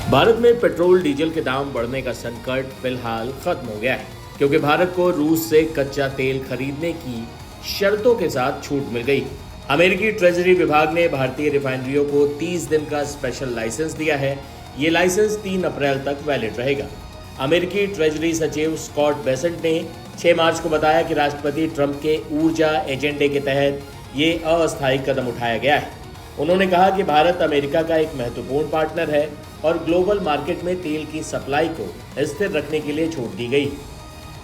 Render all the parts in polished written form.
भारत में petrol diesel के दाम बढ़ने का संकट फिलहाल खत्म हो गया है, क्योंकि भारत को रूस से कच्चा तेल खरीदने की शर्तों के साथ छूट मिल गई। अमेरिकी ट्रेजरी विभाग ने भारतीय रिफाइनरियों को 30 दिन का स्पेशल लाइसेंस दिया है। ये लाइसेंस 3 अप्रैल तक वैलिड रहेगा। अमेरिकी ट्रेजरी सचिव स्कॉट बेसेंट ने 6 मार्च को बताया कि राष्ट्रपति ट्रंप के ऊर्जा एजेंडे के तहत ये अस्थायी कदम उठाया गया है। उन्होंने कहा कि भारत अमेरिका का एक महत्वपूर्ण पार्टनर है और ग्लोबल मार्केट में तेल की सप्लाई को स्थिर रखने के लिए छूट दी गई।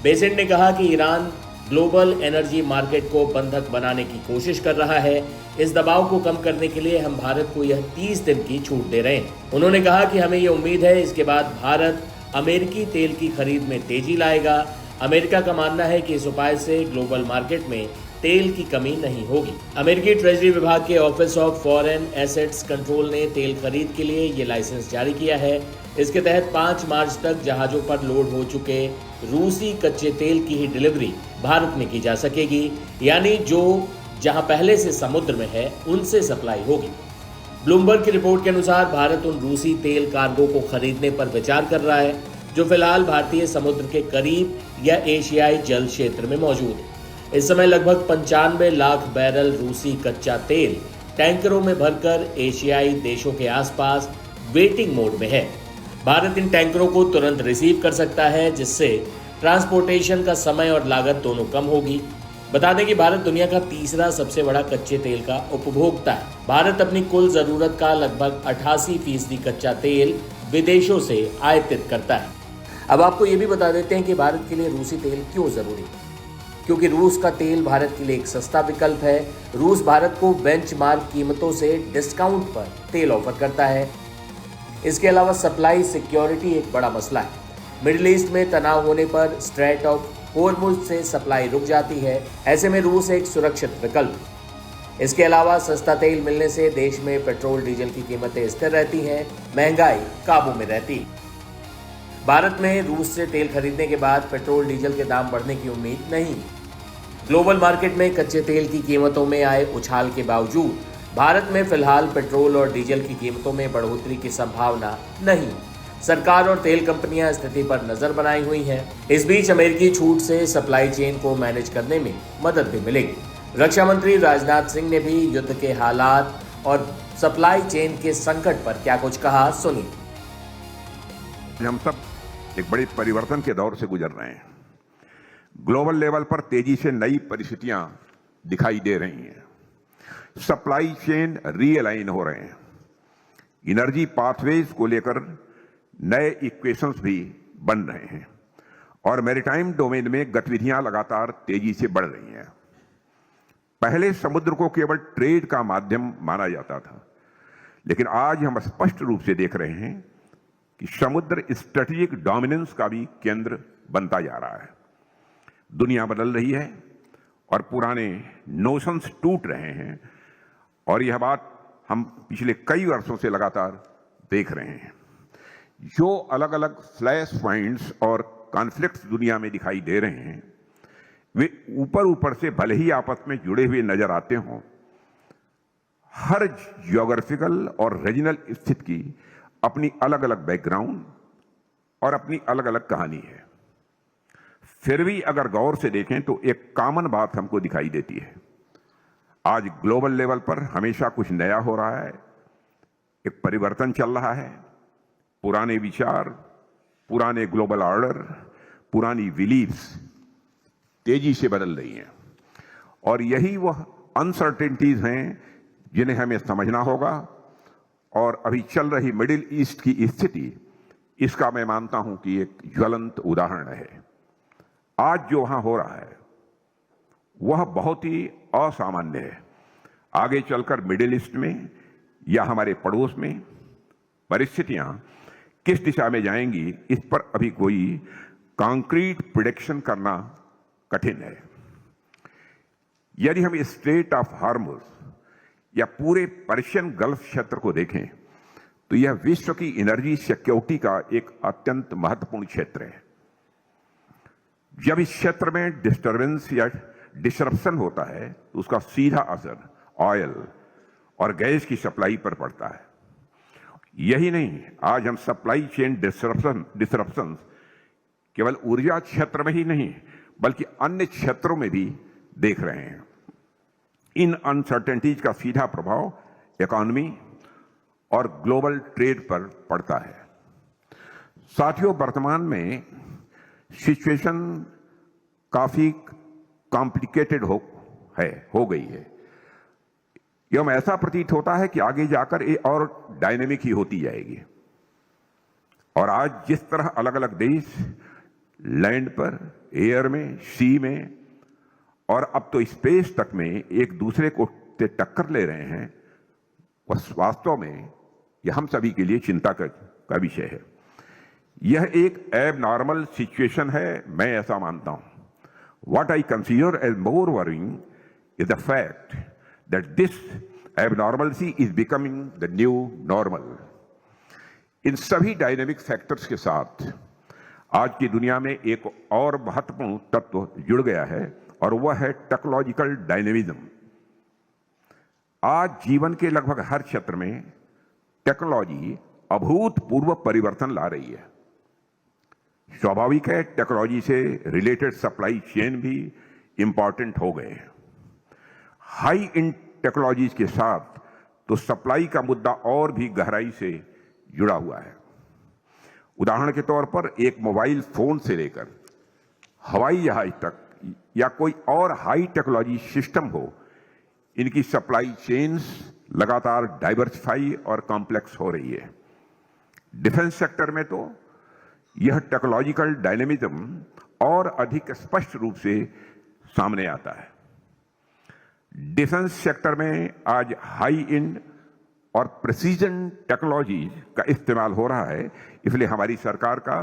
बेसेंट ने कहा कि ईरान ग्लोबल एनर्जी मार्केट को बंधक बनाने की कोशिश कर रहा है। इस दबाव को कम करने के लिए हम भारत को यह 30 दिन की छूट दे रहे हैं। उन्होंने कहा कि हमें यह उम्मीद है इसके बाद भारत अमेरिकी तेल की खरीद में तेजी लाएगा। अमेरिका का मानना है कि इस उपाय से ग्लोबल मार्केट में तेल की कमी नहीं होगी। अमेरिकी ट्रेजरी विभाग के office of foreign assets control ने तेल खरीद के लिए ये लाइसेंस जारी किया है। इसके तहत 5 मार्च तक जहाजों पर लोड हो चुके रूसी कच्चे तेल की ही डिलीवरी भारत में की जा सकेगी, यानी जो जहां पहले से समुद्र में है उनसे सप्लाई होगी। ब्लूमबर्ग की रिपोर्ट के अनुसार भारत उन रूसी तेल कार्गो को खरीदने पर विचार कर रहा है जो फिलहाल भारतीय समुद्र के करीब या एशियाई जल क्षेत्र में मौजूद है। इस समय लगभग 95 लाख बैरल रूसी कच्चा तेल टैंकरों में भरकर एशियाई देशों के आसपास वेटिंग मोड में है। भारत इन टैंकरों को तुरंत रिसीव कर सकता है, जिससे ट्रांसपोर्टेशन का समय और लागत दोनों कम होगी। बता दें कि भारत दुनिया का तीसरा सबसे बड़ा कच्चे तेल का उपभोक्ता है। भारत अपनी कुल जरूरत का लगभग 88% कच्चा तेल विदेशों से आयातित करता है। अब आपको ये भी बता देते हैं कि भारत के लिए रूसी तेल क्यों जरूरी है। क्योंकि रूस का तेल भारत के लिए एक सस्ता विकल्प है। रूस भारत को बेंचमार्क कीमतों से डिस्काउंट पर तेल ऑफर करता है। इसके अलावा सप्लाई सिक्योरिटी एक बड़ा मसला है। मिडिल ईस्ट में तनाव होने पर स्ट्रेट ऑफ होर्मुज से सप्लाई रुक जाती है। ऐसे में रूस एक सुरक्षित विकल्प है। इसके अलावा सस्ता तेल मिलने से देश में पेट्रोल डीजल की कीमतें स्थिर रहती हैं, महंगाई काबू में रहती है। भारत में रूस से तेल खरीदने के बाद पेट्रोल डीजल के दाम बढ़ने की उम्मीद नहीं। ग्लोबल मार्केट में कच्चे तेल की कीमतों में आए उछाल के बावजूद भारत में फिलहाल पेट्रोल और डीजल की कीमतों में बढ़ोतरी की संभावना नहीं। सरकार और तेल कंपनियां स्थिति पर नजर बनाई हुई हैं। इस बीच अमेरिकी छूट से सप्लाई चेन को मैनेज करने में मदद भी मिलेगी। रक्षा मंत्री राजनाथ सिंह ने भी युद्ध के हालात और सप्लाई चेन के संकट पर क्या कुछ कहा, सुनिए। हम सब एक बड़े परिवर्तन के दौर से गुजर रहे हैं। ग्लोबल लेवल पर तेजी से नई परिस्थितियां दिखाई दे रही हैं। सप्लाई चेन रीअलाइन हो रहे हैं। एनर्जी पाथवेज को लेकर नए इक्वेशंस भी बन रहे हैं और मैरीटाइम डोमेन में गतिविधियां लगातार तेजी से बढ़ रही हैं। पहले समुद्र को केवल ट्रेड का माध्यम माना जाता था, लेकिन आज हम स्पष्ट रूप से देख रहे हैं कि समुद्र स्ट्रेटेजिक डोमिनेंस का भी केंद्र बनता जा रहा है। दुनिया बदल रही है और पुराने नोशंस टूट रहे हैं, और यह बात हम पिछले कई वर्षों से लगातार देख रहे हैं। जो अलग अलग फ्लैश पॉइंट्स और कॉन्फ्लिक्ट्स दुनिया में दिखाई दे रहे हैं, वे ऊपर ऊपर से भले ही आपस में जुड़े हुए नजर आते हों, हर ज्योग्राफिकल और रीजनल स्थिति की अपनी अलग अलग बैकग्राउंड और अपनी अलग अलग कहानी है। फिर भी अगर गौर से देखें तो एक कॉमन बात हमको दिखाई देती है। आज ग्लोबल लेवल पर हमेशा कुछ नया हो रहा है, एक परिवर्तन चल रहा है। पुराने विचार, पुराने ग्लोबल ऑर्डर, पुरानी बिलीफ्स तेजी से बदल रही हैं, और यही वह अनसर्टेनिटीज हैं जिन्हें हमें समझना होगा। और अभी चल रही मिडिल ईस्ट की स्थिति इसका मैं मानता हूं कि एक ज्वलंत उदाहरण है। आज जो वहां हो रहा है वह बहुत ही असामान्य है। आगे चलकर मिडिल ईस्ट में या हमारे पड़ोस में परिस्थितियां किस दिशा में जाएंगी, इस पर अभी कोई कॉन्क्रीट प्रेडिक्शन करना कठिन है। यदि हम स्ट्रेट ऑफ हार्मुज या पूरे पर्शियन गल्फ क्षेत्र को देखें तो यह विश्व की एनर्जी सिक्योरिटी का एक अत्यंत महत्वपूर्ण क्षेत्र है। जब इस क्षेत्र में डिस्टर्बेंस या डिसरप्शन होता है तो उसका सीधा असर ऑयल और गैस की सप्लाई पर पड़ता है। यही नहीं, आज हम सप्लाई चेन डिसरप्शन केवल ऊर्जा क्षेत्र में ही नहीं बल्कि अन्य क्षेत्रों में भी देख रहे हैं। इन अनसर्टेनिटीज का सीधा प्रभाव इकोनॉमी और ग्लोबल ट्रेड पर पड़ता है। साथियों, वर्तमान में सिचुएशन काफी कॉम्प्लिकेटेड हो गई है। एवं ऐसा प्रतीत होता है कि आगे जाकर ये और डायनेमिक ही होती जाएगी। और आज जिस तरह अलग अलग देश लैंड पर, एयर में, सी में और अब तो स्पेस तक में एक दूसरे को टक्कर ले रहे हैं, वह वास्तव में यह हम सभी के लिए चिंता का विषय है। यह एक एबनॉर्मल सिचुएशन है, मैं ऐसा मानता हूं। What I consider as more worrying is the fact that this abnormalcy is becoming the new normal. इन सभी डायनेमिक फैक्टर्स के साथ आज की दुनिया में एक और महत्वपूर्ण तत्व जुड़ गया है और वह है टेक्नोलॉजिकल डायनेमिज्म। आज जीवन के लगभग हर क्षेत्र में टेक्नोलॉजी अभूतपूर्व परिवर्तन ला रही है। स्वाभाविक है, टेक्नोलॉजी से रिलेटेड सप्लाई चेन भी इंपॉर्टेंट हो गए हैं। हाई इन टेक्नोलॉजीज के साथ तो सप्लाई का मुद्दा और भी गहराई से जुड़ा हुआ है। उदाहरण के तौर पर एक मोबाइल फोन से लेकर हवाई जहाज तक या कोई और हाई टेक्नोलॉजी सिस्टम हो, इनकी सप्लाई चेन्स लगातार डाइवर्सिफाई और कॉम्प्लेक्स हो रही है। डिफेंस सेक्टर में तो यह टेक्नोलॉजिकल डायनेमिज्म और अधिक स्पष्ट रूप से सामने आता है। डिफेंस सेक्टर में आज हाई एंड और प्रिसीजन टेक्नोलॉजी का इस्तेमाल हो रहा है, इसलिए हमारी सरकार का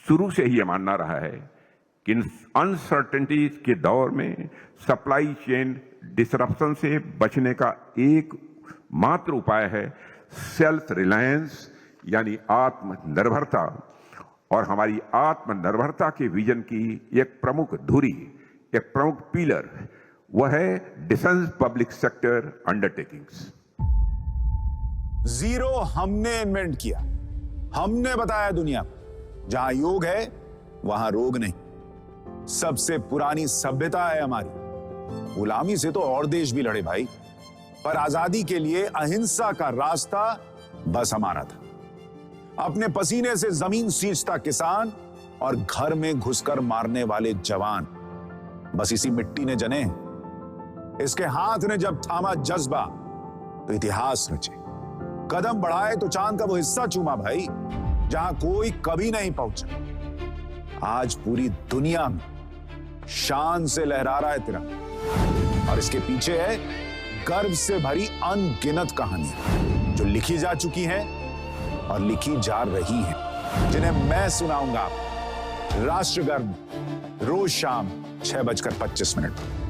शुरू से ही यह मानना रहा है कि इन अनसर्टेनिटीज के दौर में सप्लाई चेन डिसरप्शन से बचने का एकमात्र उपाय है सेल्फ रिलायंस, यानी आत्मनिर्भरता। और हमारी आत्मनिर्भरता के विजन की एक प्रमुख धुरी, एक प्रमुख पिलर, वह है defence public sector undertakings. Zero हमने इन्वेंट किया, हमने बताया दुनिया को, जहां योग है वहां रोग नहीं। सबसे पुरानी सभ्यता है हमारी। गुलामी से तो और देश भी लड़े भाई, पर आजादी के लिए अहिंसा का रास्ता बस हमारा था। अपने पसीने से जमीन सींचता किसान और घर में घुसकर मारने वाले जवान, बस इसी मिट्टी ने जने। इसके हाथ ने जब थामा जज्बा तो इतिहास रचे। कदम बढ़ाए तो चांद का वो हिस्सा चूमा भाई, जहां कोई कभी नहीं पहुंचा। आज पूरी दुनिया में शान से लहरा रहा है तिरंगा, और इसके पीछे है गर्व से भरी अनगिनत कहानियां जो लिखी जा चुकी हैं और लिखी जा रही हैं, जिन्हें मैं सुनाऊंगा राष्ट्रगर्व रोज शाम 6:25 पर।